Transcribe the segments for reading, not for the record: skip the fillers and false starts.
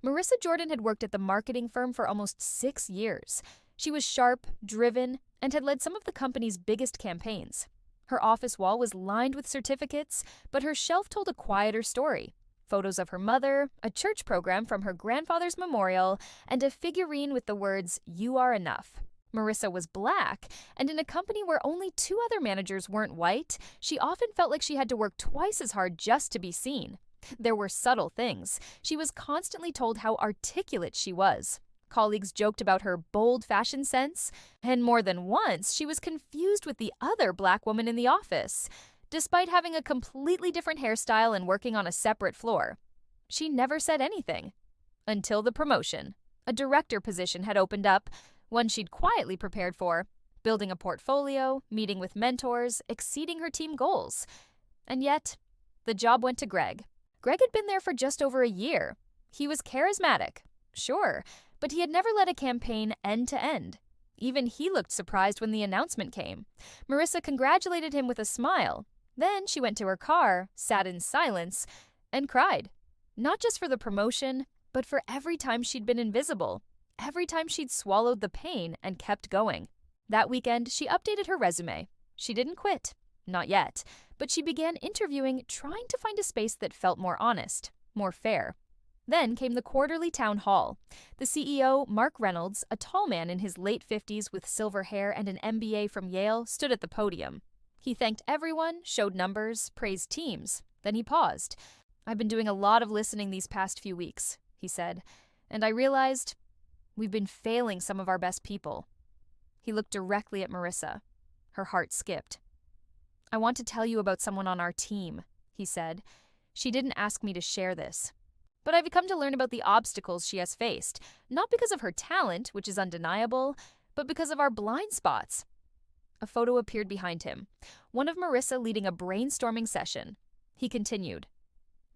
Marissa Jordan had worked at the marketing firm for almost 6 years. She was sharp, driven, and had led some of the company's biggest campaigns. Her office wall was lined with certificates, but her shelf told a quieter story. Photos of her mother, a church program from her grandfather's memorial, and a figurine with the words, "You are enough." Marissa was black, and in a company where only 2 other managers weren't white, she often felt like she had to work twice as hard just to be seen. There were subtle things. She was constantly told how articulate she was. Colleagues joked about her bold fashion sense, and more than once, she was confused with the other black woman in the office, despite having a completely different hairstyle and working on a separate floor. She never said anything. Until the promotion. A director position had opened up, one she'd quietly prepared for, building a portfolio, meeting with mentors, exceeding her team goals. And yet, the job went to Greg. Greg had been there for just over a year. He was charismatic, sure, but he had never led a campaign end to end. Even he looked surprised when the announcement came. Marissa congratulated him with a smile. Then she went to her car, sat in silence, and cried. Not just for the promotion, but for every time she'd been invisible, every time she'd swallowed the pain and kept going. That weekend, she updated her resume. She didn't quit. Not yet. But she began interviewing, trying to find a space that felt more honest, more fair. Then came the quarterly town hall. The CEO, Mark Reynolds, a tall man in his late 50s with silver hair and an MBA from Yale, stood at the podium. He thanked everyone, showed numbers, praised teams. Then he paused. "I've been doing a lot of listening these past few weeks," he said, "and I realized we've been failing some of our best people." He looked directly at Marissa. Her heart skipped. "I want to tell you about someone on our team," he said. "She didn't ask me to share this. But I've come to learn about the obstacles she has faced, not because of her talent, which is undeniable, but because of our blind spots." A photo appeared behind him, one of Marissa leading a brainstorming session. He continued,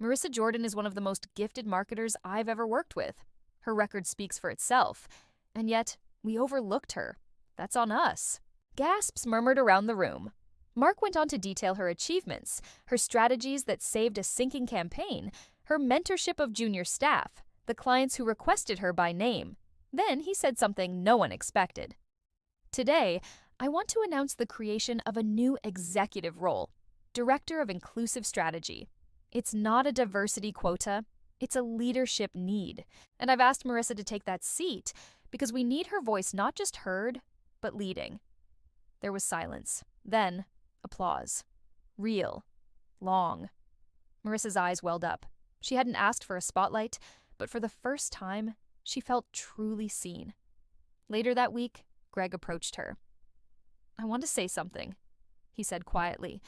"Marissa Jordan is one of the most gifted marketers I've ever worked with. Her record speaks for itself, and yet we overlooked her. That's on us." Gasps murmured around the room. Mark went on to detail her achievements, her strategies that saved a sinking campaign, her mentorship of junior staff, the clients who requested her by name. Then he said something no one expected. "Today, I want to announce the creation of a new executive role, Director of Inclusive Strategy. It's not a diversity quota, it's a leadership need. And I've asked Marissa to take that seat because we need her voice not just heard, but leading." There was silence. Then, applause. Real. Long. Marissa's eyes welled up. She hadn't asked for a spotlight, but for the first time, she felt truly seen. Later that week, Greg approached her. "I want to say something," he said quietly.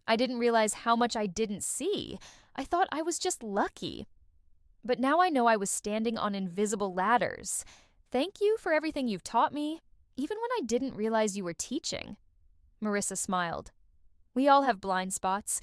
"I didn't realize how much I didn't see. I thought I was just lucky. But now I know I was standing on invisible ladders. Thank you for everything you've taught me, even when I didn't realize you were teaching." Marissa smiled. "We all have blind spots.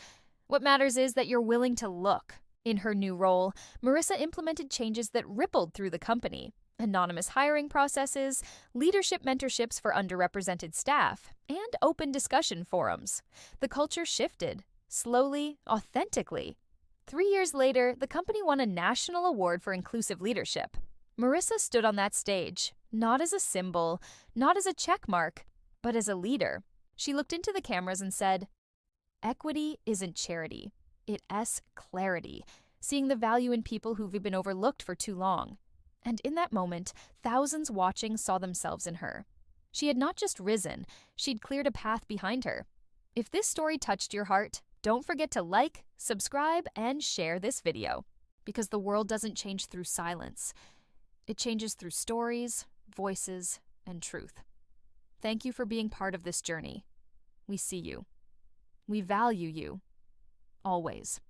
What matters is that you're willing to look." In her new role, Marissa implemented changes that rippled through the company. Anonymous hiring processes, leadership mentorships for underrepresented staff, and open discussion forums. The culture shifted, slowly, authentically. 3 years later, the company won a national award for inclusive leadership. Marissa stood on that stage, not as a symbol, not as a check mark, but as a leader. She looked into the cameras and said, "Equity isn't charity. It's clarity, seeing the value in people who've been overlooked for too long." And in that moment, thousands watching saw themselves in her. She had not just risen, she'd cleared a path behind her. If this story touched your heart, don't forget to like, subscribe, and share this video. Because the world doesn't change through silence. It changes through stories, voices, and truth. Thank you for being part of this journey. We see you. We value you. Always.